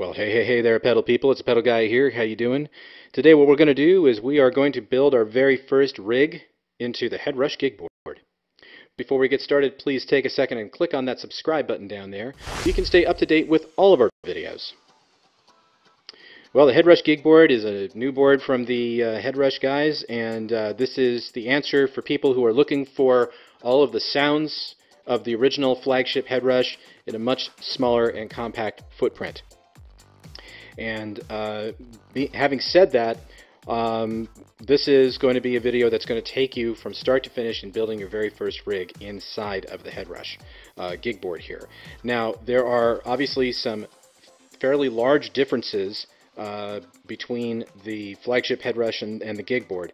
Well, hey there, pedal people. It's Pedal Guy here. How you doing? Today what we're going to do is we are going to build our very first rig into the HeadRush Gigboard. Before we get started, please take a second and click on that subscribe button down there. You can stay up to date with all of our videos. Well, the HeadRush Gigboard is a new board from the HeadRush guys, and this is the answer for people who are looking for all of the sounds of the original flagship HeadRush in a much smaller and compact footprint. And having said that, this is going to be a video that's going to take you from start to finish in building your very first rig inside of the HeadRush Gigboard here. Now, there are obviously some fairly large differences between the flagship HeadRush and the Gigboard.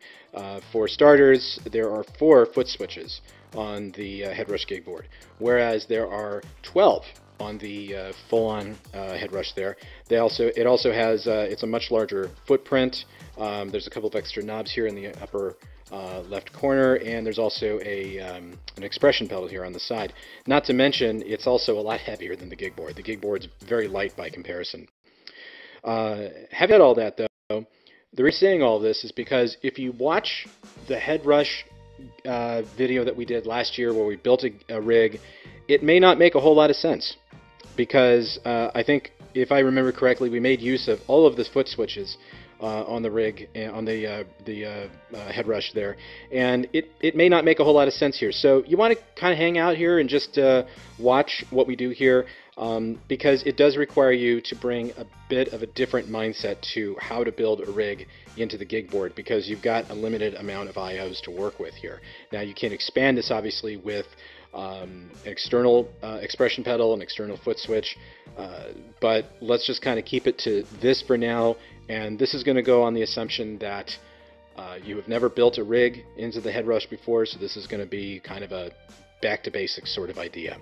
For starters, there are 4 foot switches on the HeadRush Gigboard, whereas there are 12 on the full-on HeadRush there. It also has, it's a much larger footprint. There's a couple of extra knobs here in the upper left corner, and there's also an expression pedal here on the side. Not to mention, it's also a lot heavier than the Gigboard. The Gigboard's very light by comparison. Having said all that, though, the reason I'm saying all this is because if you watch the HeadRush video that we did last year where we built a rig, it may not make a whole lot of sense, because I think, if I remember correctly, we made use of all of the foot switches on the rig, on the HeadRush there, and it may not make a whole lot of sense here. So you want to kind of hang out here and just watch what we do here, because it does require you to bring a bit of a different mindset to how to build a rig into the Gigboard, because you've got a limited amount of IOs to work with here. Now, you can expand this obviously with an external expression pedal, an external foot switch, but let's just kind of keep it to this for now. And this is going to go on the assumption that you have never built a rig into the HeadRush before, so this is going to be kind of a back to basics sort of idea.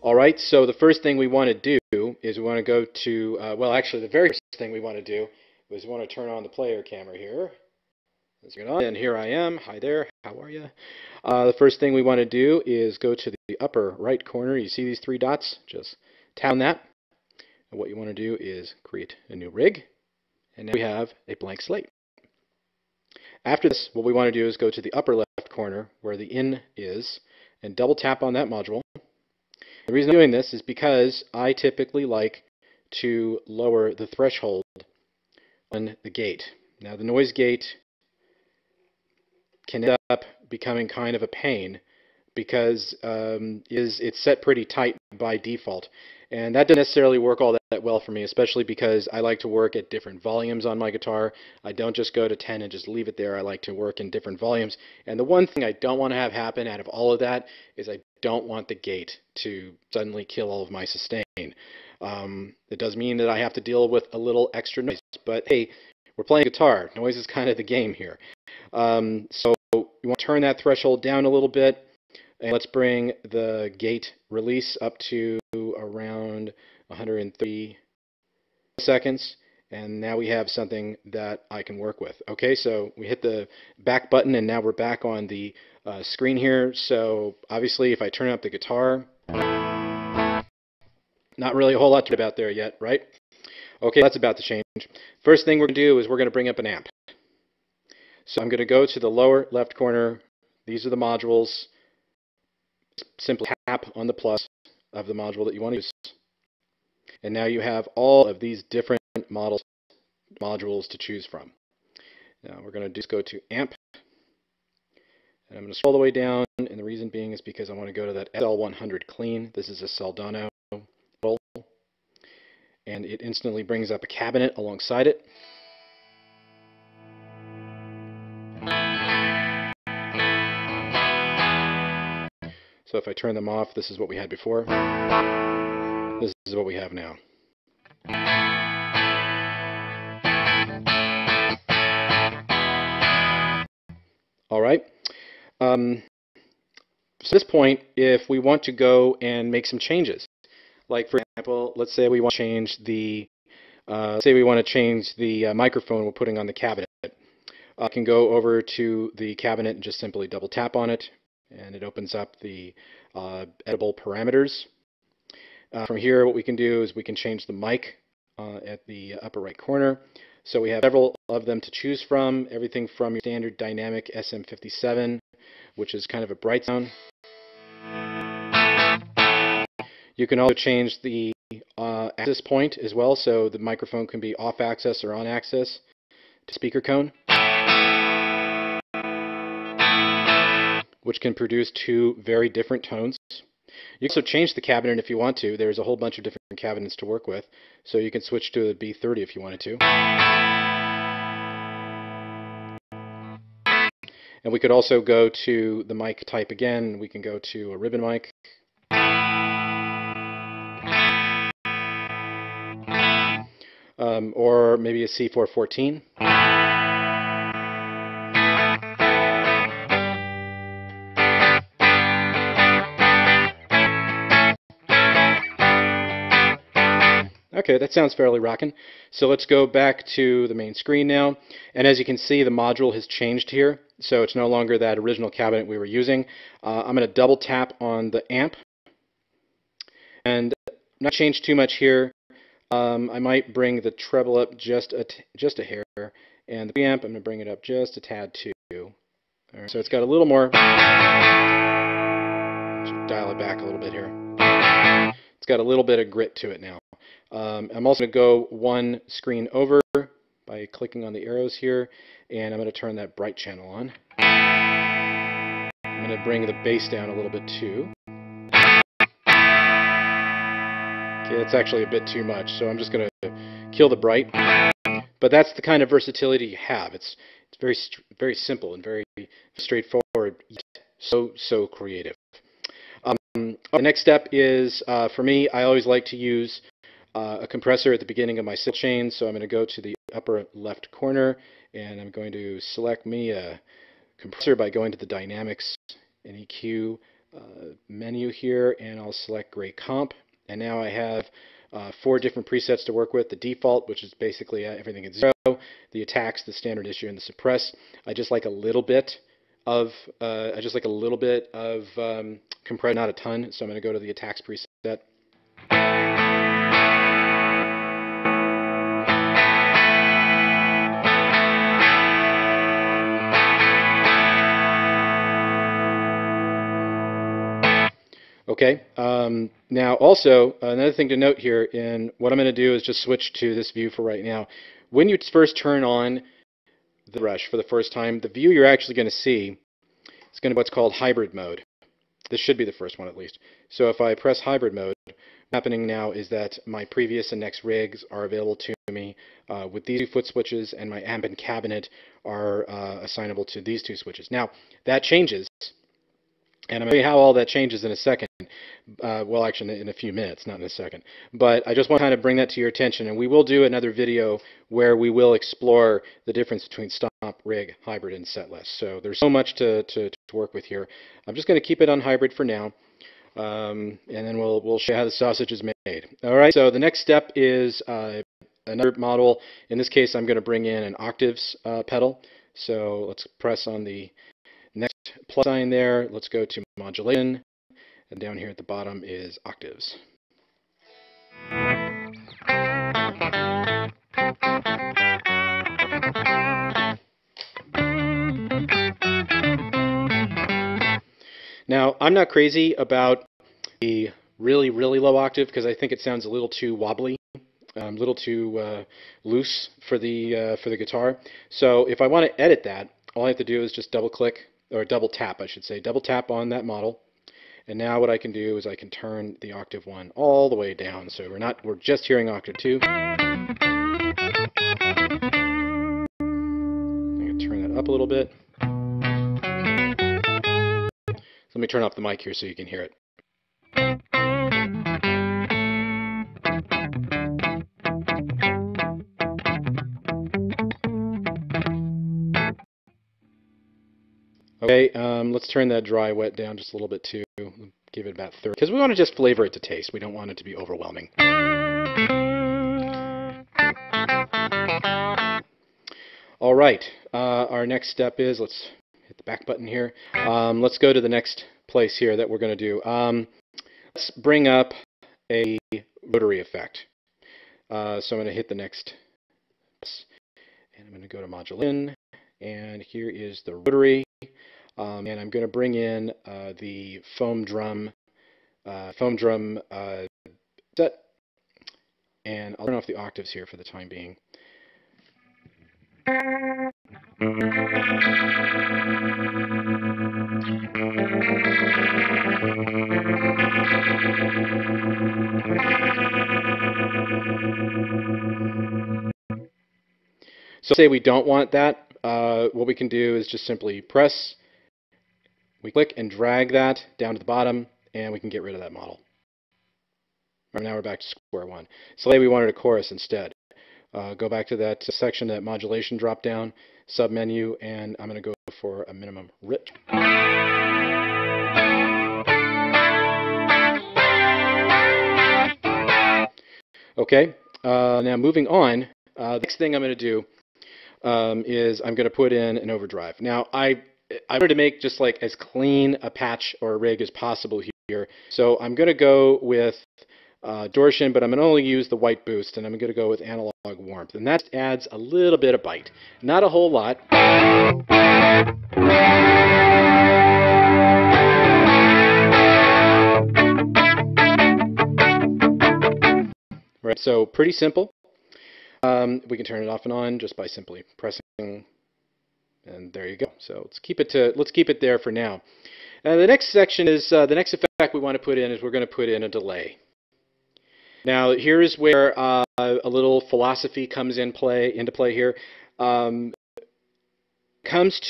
Alright, so the first thing we want to do is we want to go to, well, actually the very first thing we want to do is we want to turn on the player camera here. And here I am. Hi there. How are you? The first thing we want to do is go to the upper right corner. You see these 3 dots? Just tap on that. And what you want to do is create a new rig. And now we have a blank slate. After this, what we want to do is go to the upper left corner where the in is and double tap on that module. The reason I'm doing this is because I typically like to lower the threshold on the gate. Now, the noise gate can end up becoming kind of a pain because it's set pretty tight by default, and that doesn't necessarily work all that well for me, especially because I like to work at different volumes on my guitar. I don't just go to 10 and just leave it there. I like to work in different volumes, and the one thing I don't want to have happen out of all of that is I don't want the gate to suddenly kill all of my sustain. It does mean that I have to deal with a little extra noise, but hey, we're playing guitar. Noise is kind of the game here. So you want to turn that threshold down a little bit, and let's bring the gate release up to around 130 seconds, and now we have something that I can work with. Okay, so we hit the back button, and now we're back on the screen here. So obviously, if I turn up the guitar, not really a whole lot to about there yet, right? Okay, that's about to change. First thing we're going to do is we're going to bring up an amp. So I'm going to go to the lower left corner. These are the modules. Simply tap on the plus of the module that you want to use. And now you have all of these different modules to choose from. Now we're going to just go to amp. And I'm going to scroll all the way down, and the reason being is because I want to go to that SL100 clean. This is a Soldano model. And it instantly brings up a cabinet alongside it. So if I turn them off, this is what we had before. This is what we have now. All right. So at this point, if we want to go and make some changes, like for example, let's say we want to change the microphone we're putting on the cabinet. I can go over to the cabinet and just simply double tap on it, and it opens up the editable parameters. From here, what we can do is we can change the mic at the upper right corner. So we have several of them to choose from, everything from your standard dynamic SM57, which is kind of a bright sound. You can also change the access point as well, so the microphone can be off axis or on axis to speaker cone, which can produce two very different tones. You can also change the cabinet if you want to. There's a whole bunch of different cabinets to work with, so you can switch to a B30 if you wanted to. And we could also go to the mic type again. We can go to a ribbon mic. Or maybe a C414. Okay, that sounds fairly rockin'. So let's go back to the main screen now. And as you can see, the module has changed here. So it's no longer that original cabinet we were using. I'm going to double tap on the amp. And not change too much here. I might bring the treble up just a hair. And the preamp, I'm going to bring it up just a tad too. All right, so it's got a little more. Should dial it back a little bit here. It's got a little bit of grit to it now. I'm also going to go one screen over by clicking on the arrows here, and I'm going to turn that bright channel on. I'm going to bring the bass down a little bit too. Okay, it's actually a bit too much, so I'm just going to kill the bright. But that's the kind of versatility you have. It's very simple and very straightforward, yet so creative. The next step is, for me, I always like to use a compressor at the beginning of my signal chain, so I'm going to go to the upper left corner, and I'm going to select me a compressor by going to the Dynamics and EQ menu here, and I'll select Gray Comp. And now I have 4 different presets to work with. The default, which is basically everything at 0, the attacks, the standard issue, and the suppress. I just like a little bit of compressor, not a ton, so I'm going to go to the attacks preset. Okay, now also another thing to note here, and what I'm going to do is just switch to this view for right now. When you first turn on the HeadRush for the first time, the view you're actually going to see is going to be what's called hybrid mode. This should be the first one at least. So if I press hybrid mode, what's happening now is that my previous and next rigs are available to me with these 2 foot switches, and my amp and cabinet are assignable to these 2 switches. Now, that changes. And I'm going to show you how all that changes in a second. Well, actually, in a few minutes, not in a second. But I just want to kind of bring that to your attention. And we will do another video where we will explore the difference between stomp, rig, hybrid, and setless. So there's so much to work with here. I'm just going to keep it on hybrid for now. And then we'll show you how the sausage is made. All right, so the next step is another model. In this case, I'm going to bring in an Octaves pedal. So let's press on the next plus sign there. Let's go to modulation, and down here at the bottom is Octaves. Now, I'm not crazy about the really low octave because I think it sounds a little too wobbly, a little too loose for the guitar. So if I want to edit that, all I have to do is just double click, or double tap, I should say. Double tap on that model. And now what I can do is I can turn the octave 1 all the way down. So we're just hearing octave 2. I'm going to turn that up a little bit. So let me turn off the mic here so you can hear it. Okay, let's turn that dry wet down just a little bit too. Give it about 30, because we want to just flavor it to taste. We don't want it to be overwhelming. All right, our next step is, let's hit the back button here. Let's go to the next place here that we're going to do. Let's bring up a rotary effect. So I'm going to hit the next, and I'm going to go to modulation, and here is the Rotary, and I'm going to bring in the foam drum set, and I'll turn off the octaves here for the time being. So say we don't want that, what we can do is just simply press, we click and drag that down to the bottom, and we can get rid of that model. Right, now we're back to square one. So say we wanted a chorus instead. Go back to that section, that modulation drop down, submenu, and I'm going to go for a minimum rip. Okay, now moving on, the next thing I'm going to do is I'm going to put in an overdrive. Now I wanted to make just like as clean a patch or a rig as possible here, so I'm going to go with distortion, but I'm going to only use the white boost, and I'm going to go with analog warmth, and that adds a little bit of bite, not a whole lot. Right, so pretty simple. We can turn it off and on just by simply pressing, and there you go. So let's keep it there for now. The next section is the next effect we want to put in is we're going to put in a delay. Now here is where a little philosophy comes into play here. Comes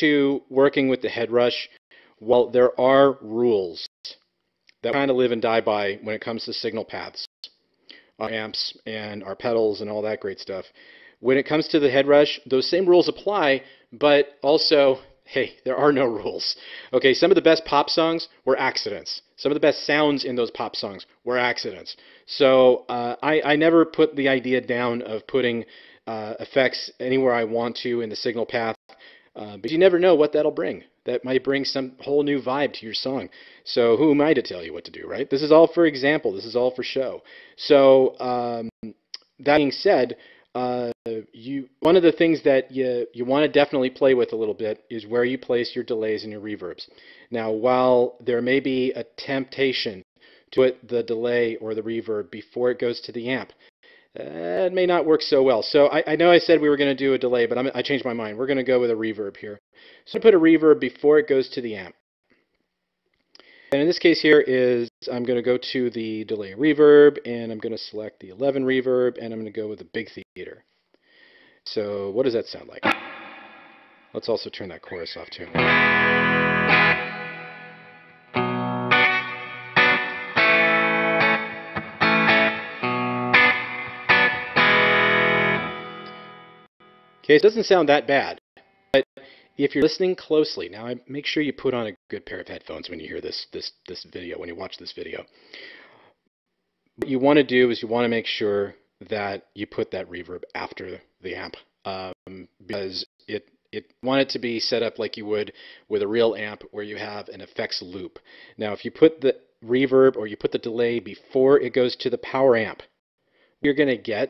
to working with the HeadRush, well, there are rules that we kind of live and die by when it comes to signal paths, our amps and our pedals and all that great stuff. When it comes to the HeadRush, those same rules apply, but also, hey, there are no rules. Okay, some of the best pop songs were accidents. Some of the best sounds in those pop songs were accidents. So I never put the idea down of putting effects anywhere I want to in the signal path, but you never know what that'll bring. That might bring some whole new vibe to your song. So who am I to tell you what to do, right? This is all for example. This is all for show. So that being said, one of the things that you want to definitely play with a little bit is where you place your delays and your reverbs. Now, while there may be a temptation to put the delay or the reverb before it goes to the amp, it may not work so well. So I know I said we were going to do a delay, but I changed my mind. We're going to go with a reverb here. So I put a reverb before it goes to the amp. And in this case here is I'm going to go to the delay reverb, and I'm going to select the 11 reverb, and I'm going to go with the big theater. So what does that sound like? Let's also turn that chorus off too. Okay, it doesn't sound that bad, but if you're listening closely, now make sure you put on a good pair of headphones when you hear this video, when you watch this video. What you want to do is you want to make sure that you put that reverb after the amp, because you want it to be set up like you would with a real amp where you have an effects loop. Now, if you put the reverb or you put the delay before it goes to the power amp, what you're going to get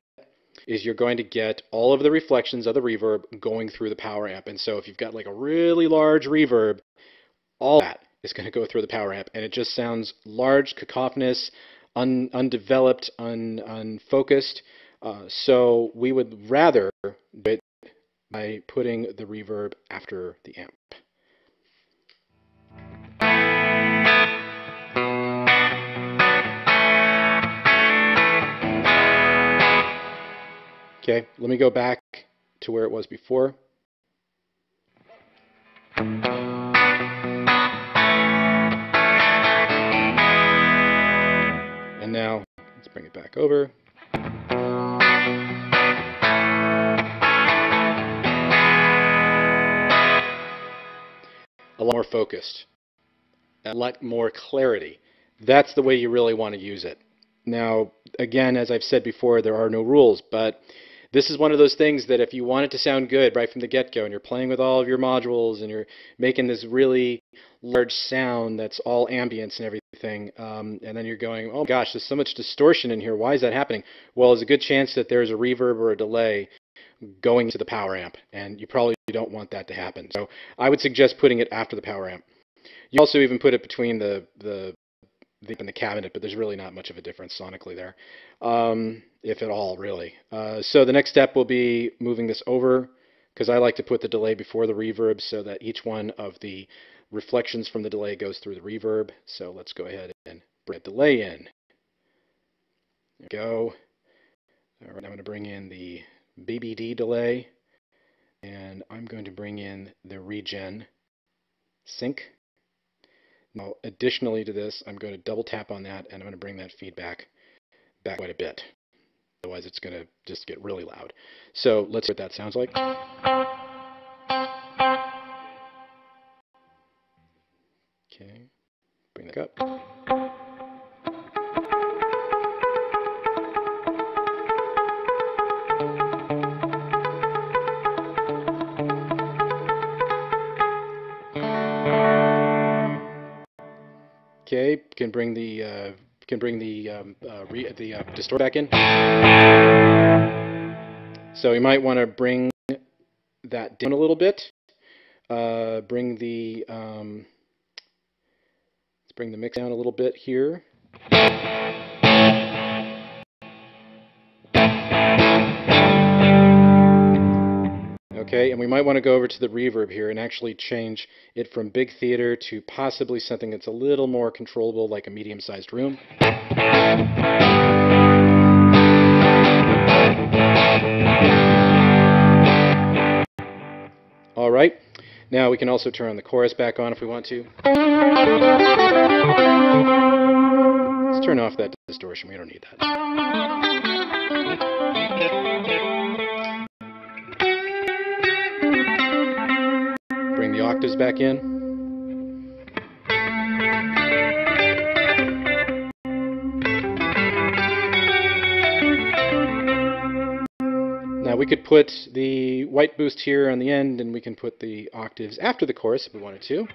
is you're going to get all of the reflections of the reverb going through the power amp. And so if you've got like a really large reverb, all that is going to go through the power amp, and it just sounds large, cacophonous, undeveloped, unfocused. So we would rather do it by putting the reverb after the amp. Okay, let me go back to where it was before. And now, let's bring it back over. A lot more focused, a lot more clarity. That's the way you really want to use it. Now, again, as I've said before, there are no rules, but this is one of those things that if you want it to sound good right from the get-go, and you're playing with all of your modules, and you're making this really large sound that's all ambience and everything, everything, and then you're going, oh gosh, there's so much distortion in here. Why is that happening? Well, there's a good chance that there's a reverb or a delay going to the power amp, and you probably don't want that to happen. So I would suggest putting it after the power amp. You also even put it between the and the cabinet, but there's really not much of a difference sonically there, if at all, really. So the next step will be moving this over, because I like to put the delay before the reverb so that each one of the reflections from the delay goes through the reverb. So let's go ahead and bring a delay in. There we go. All right, I'm going to bring in the BBD delay, and I'm going to bring in the regen sync. Now, additionally to this, I'm going to double tap on that, and I'm going to bring that feedback back quite a bit. Otherwise, it's going to just get really loud. So let's see what that sounds like. Okay, bring that up. Okay, can bring the distort back in. So you might want to bring that down a little bit. Let's bring the mix down a little bit here. Okay, and we might want to go over to the reverb here and actually change it from big theater to possibly something that's a little more controllable, like a medium-sized room. All right, now we can also turn the chorus back on if we want to. Let's turn off that distortion, we don't need that. Bring the octaves back in. Now we could put the white boost here on the end, and we can put the octaves after the chorus if we wanted to.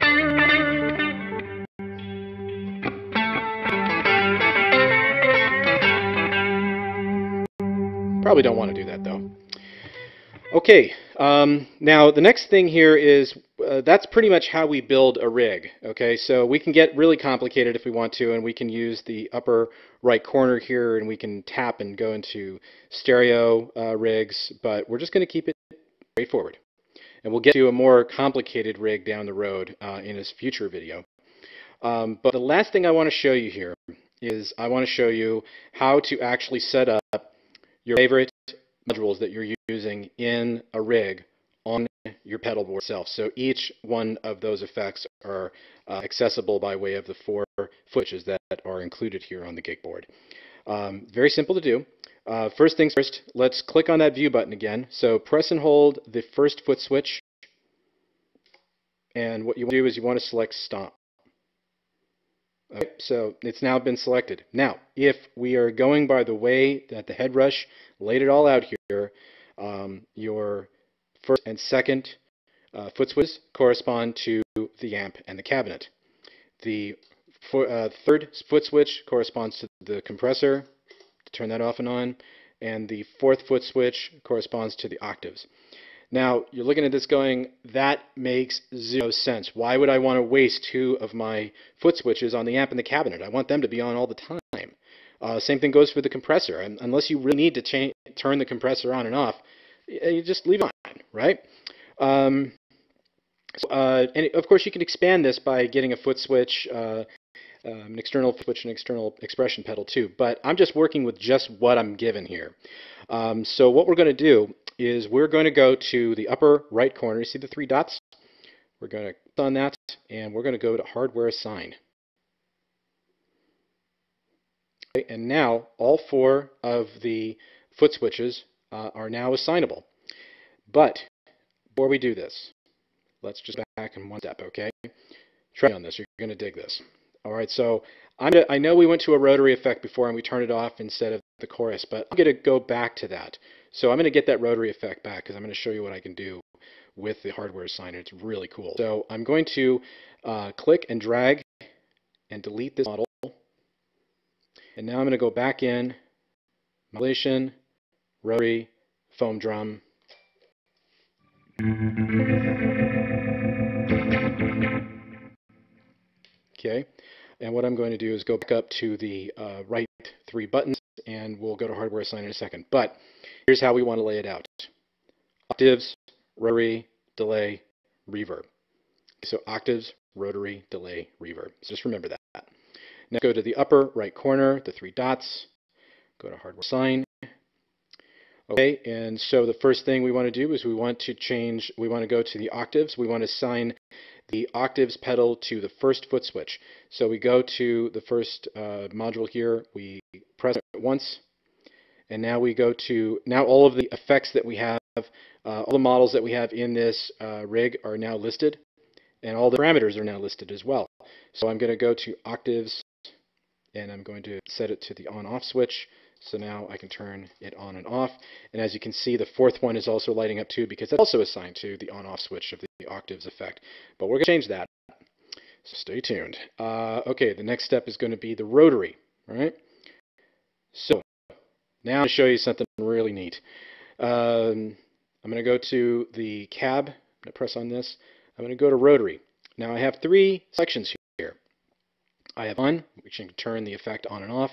Probably don't want to do that though. Okay, now the next thing here is that's pretty much how we build a rig. Okay, so we can get really complicated if we want to, and we can use the upper right corner here, and we can tap and go into stereo rigs, but we're just going to keep it straightforward. And we'll get to a more complicated rig down the road in a future video. But the last thing I want to show you here is I want to show you how to actually set up your favorite modules that you're using in a rig on your pedal board itself. So each one of those effects are accessible by way of the 4 switches that are included here on the gig board. Very simple to do. First things first, let's click on that view button again. So press and hold the first foot switch, and what you want to do is you want to select stomp. Okay, so it's now been selected. Now, if we are going by the way that the HeadRush laid it all out here, your first and second foot switches correspond to the amp and the cabinet. The third foot switch corresponds to the compressor, to turn that off and on, and the fourth foot switch corresponds to the octaves. Now, you're looking at this going, that makes zero sense. Why would I want to waste 2 of my foot switches on the amp and the cabinet? I want them to be on all the time. Same thing goes for the compressor. Unless you really need to turn the compressor on and off, you just leave it on, right? And of course, you can expand this by getting a foot switch, an external switch, and external expression pedal too. But I'm just working with just what I'm given here. So what we're going to do is we're going to go to the upper right corner. You see the 3 dots? We're going to click on that, and we're going to go to hardware assign. Okay, and now all 4 of the foot switches are now assignable. But before we do this, let's just back in one step, okay? Try on this. You're going to dig this. All right, so I know we went to a rotary effect before and we turned it off instead of the chorus, but I'm going to go back to that. So I'm going to get that rotary effect back because I'm going to show you what I can do with the hardware assigner. It's really cool. So I'm going to click and drag and delete this model. And now I'm going to go back in, modulation, rotary, foam drum. Okay, and what I'm going to do is go back up to the right 3 buttons, and we'll go to hardware assign in a second. But here's how we want to lay it out. Octaves, rotary, delay, reverb. So octaves, rotary, delay, reverb. So just remember that. Now go to the upper right corner, the 3 dots, go to hardware assign. Okay, and so the first thing we want to do is we want to go to the octaves. We want to assign the octaves pedal to the first foot switch. So we go to the first module here, we press it once, and now we go to, now all of the effects that we have, all the models that we have in this rig are now listed, and all the parameters are now listed as well. So I'm going to go to octaves, and I'm going to set it to the on-off switch. So now I can turn it on and off. And as you can see, the 4th one is also lighting up too, because that's also assigned to the on-off switch of the octaves effect. But we're going to change that. So stay tuned. Okay, the next step is going to be the rotary. All right. So now I'm going to show you something really neat. I'm going to go to the cab. I'm going to press on this. I'm going to go to rotary. Now I have 3 sections here. I have on, which can turn the effect on and off.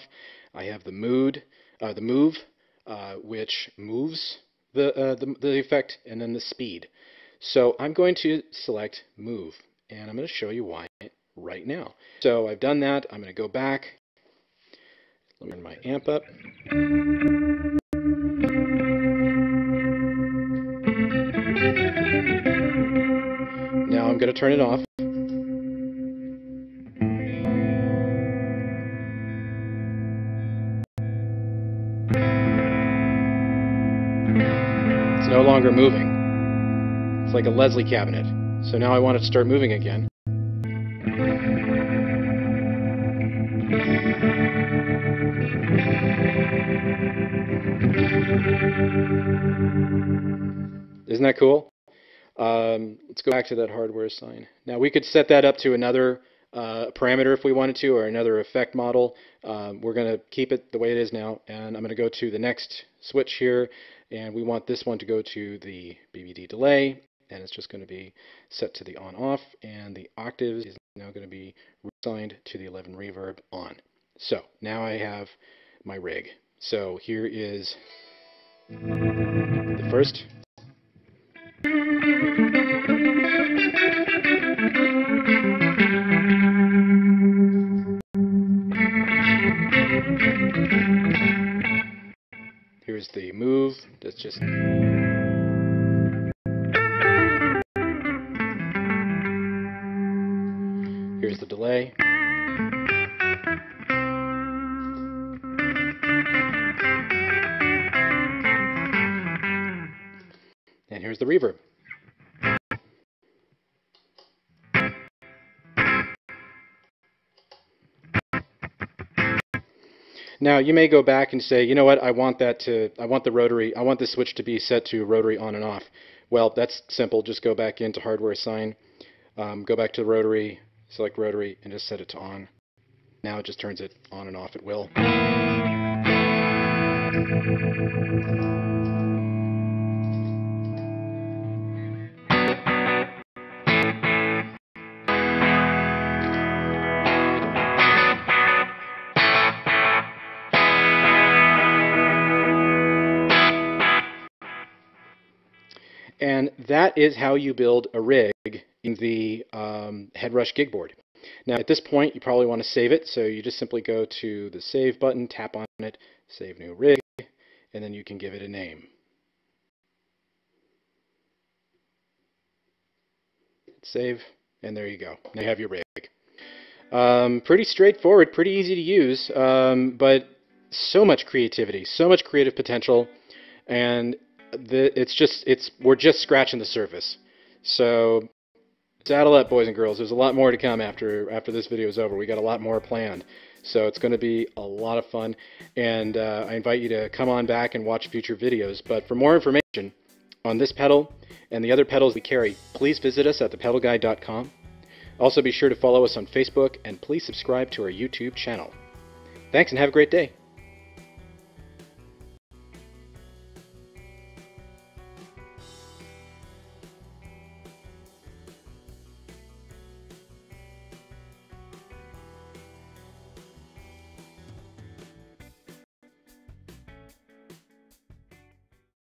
I have the move, which moves the effect, and then the speed. So I'm going to select move, and I'm going to show you why right now. So I've done that. I'm going to go back. Let me turn my amp up. Now I'm going to turn it off. It's no longer moving. It's like a Leslie cabinet. So now I want it to start moving again. Isn't that cool? Let's go back to that hardware assign. Now we could set that up to another parameter if we wanted to, or another effect model. We're going to keep it the way it is now, and I'm going to go to the next switch here, and we want this one to go to the BBD delay, and it's just going to be set to the on-off, and the octaves is now going to be reassigned to the 11 reverb on. So now I have my rig. So here is the first. Here's the move. That's just... Here's the delay. And here's the reverb. Now you may go back and say, you know what, I want the rotary, I want the switch to be set to rotary on and off. Well, that's simple. Just go back into hardware assign, go back to rotary, select rotary, and just set it to on. Now it just turns it on and off at will. And that is how you build a rig in the HeadRush Gigboard. Now at this point you probably want to save it, so you just simply go to the save button, tap on it, save new rig, and then you can give it a name. Save, and there you go. Now you have your rig. Pretty straightforward, pretty easy to use, but so much creativity, so much creative potential, and we're just scratching the surface. So saddle up, boys and girls. There's a lot more to come after this video is over. We got a lot more planned. So it's going to be a lot of fun, and I invite you to come on back and watch future videos. But for more information on this pedal and the other pedals we carry, please visit us at ThePedalGuy.com. Also be sure to follow us on Facebook, and please subscribe to our YouTube channel. Thanks and have a great day.